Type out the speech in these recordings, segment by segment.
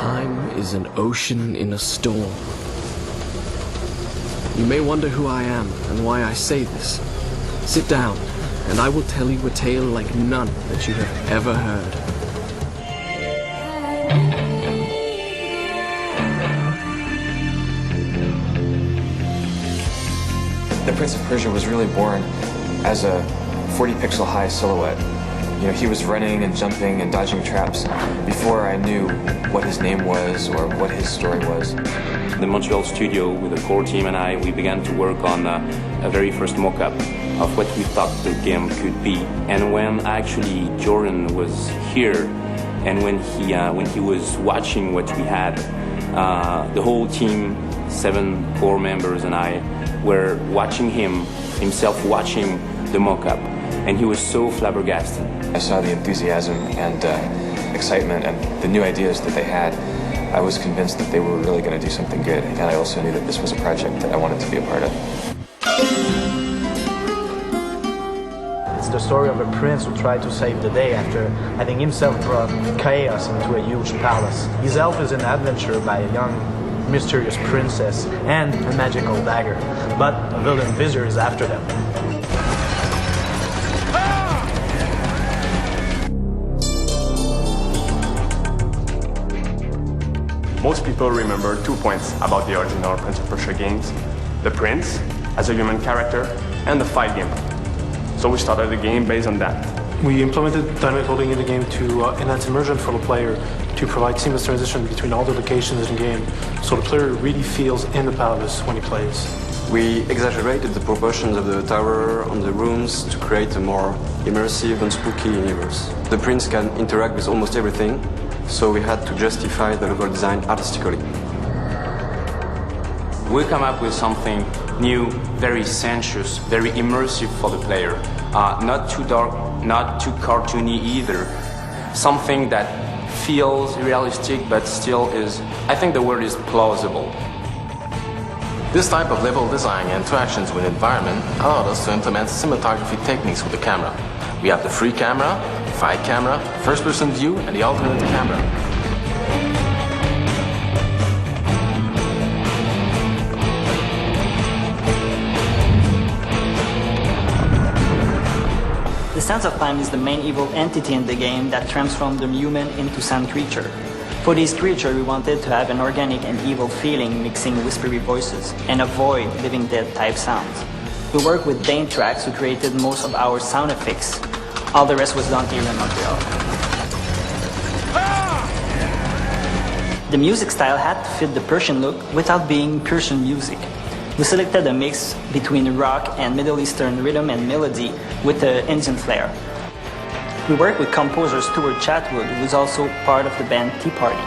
Time is an ocean in a storm. You may wonder who I am and why I say this. Sit down, and I will tell you a tale like none that you have ever heard. The Prince of Persia was really born as a 40-pixel high silhouette. You know, he was running and jumping and dodging traps before I knew what his name was or what his story was. In the Montreal studio with the core team and I, we began to work on a very first mock-up of what we thought the game could be. And when actually Jordan was here and when he was watching what we had, the whole team, 7 core members and I, were watching himself watching the mock-up, and he was so flabbergasted. I saw the enthusiasm and excitement and the new ideas that they had. I was convinced that they were really going to do something good, and I also knew that this was a project that I wanted to be a part of. It's the story of a prince who tried to save the day after having himself brought chaos into a huge palace. His help is an adventure by a young, mysterious princess and a magical dagger, but a villain vizier is after them. Most people remember 2 points about the original Prince of Persia games: the prince as a human character and the fight game. So we started the game based on that. We implemented dynamic loading in the game to enhance immersion for the player, to provide seamless transition between all the locations in the game, so the player really feels in the palace when he plays. We exaggerated the proportions of the tower on the rooms to create a more immersive and spooky universe. The prince can interact with almost everything, so we had to justify the level design artistically. We come up with something new, very sensuous, very immersive for the player. Not too dark, not too cartoony either. Something that feels realistic but still is, I think the word is plausible. This type of level design and interactions with environment allowed us to implement cinematography techniques with the camera. We have the free camera, fight camera, first-person view, and the alternate camera. The sense of time is the main evil entity in the game that transforms the human into sand creature. For this creature, we wanted to have an organic and evil feeling mixing whispery voices and avoid living dead type sounds. We worked with Dane Tracks, who created most of our sound effects. All the rest was done here in Montreal. The music style had to fit the Persian look without being Persian music. We selected a mix between rock and Middle Eastern rhythm and melody with an Indian flair. We worked with composer Stuart Chatwood, who is also part of the band Tea Party.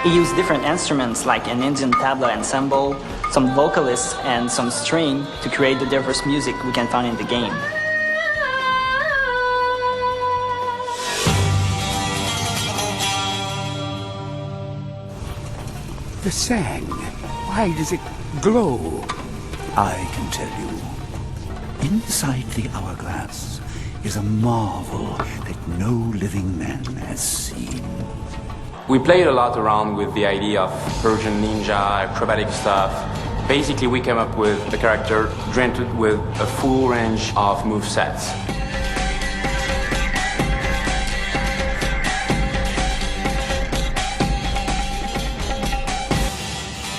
He used different instruments like an Indian tabla ensemble, some vocalists, and some string to create the diverse music we can find in the game. The sand, why does it glow? I can tell you. Inside the hourglass is a marvel that no living man has seen. We played a lot around with the idea of Persian ninja, acrobatic stuff. Basically, we came up with a character drenched with a full range of movesets.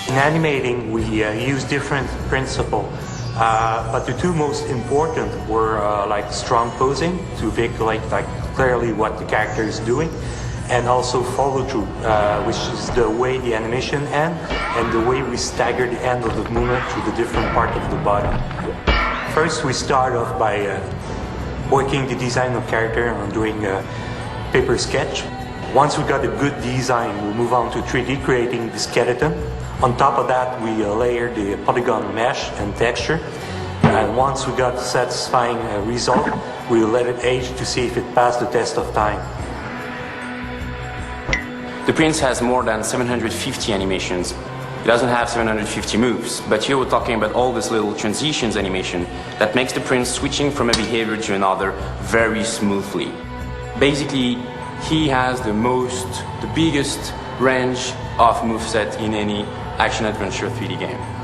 In animating, we use different principles, but the two most important were like strong posing to vehiculate like clearly what the character is doing, and also follow through, which is the way the animation ends and the way we stagger the end of the movement through the different part of the body. First, we start off by working the design of character on doing a paper sketch. Once we got a good design, we move on to 3D creating the skeleton. On top of that, we layer the polygon mesh and texture. And once we got a satisfying result, we let it age to see if it passed the test of time. The Prince has more than 750 animations. It doesn't have 750 moves, but here we're talking about all this little transitions animation that makes the Prince switching from a behavior to another very smoothly. Basically, he has the biggest range of moveset in any action-adventure 3D game.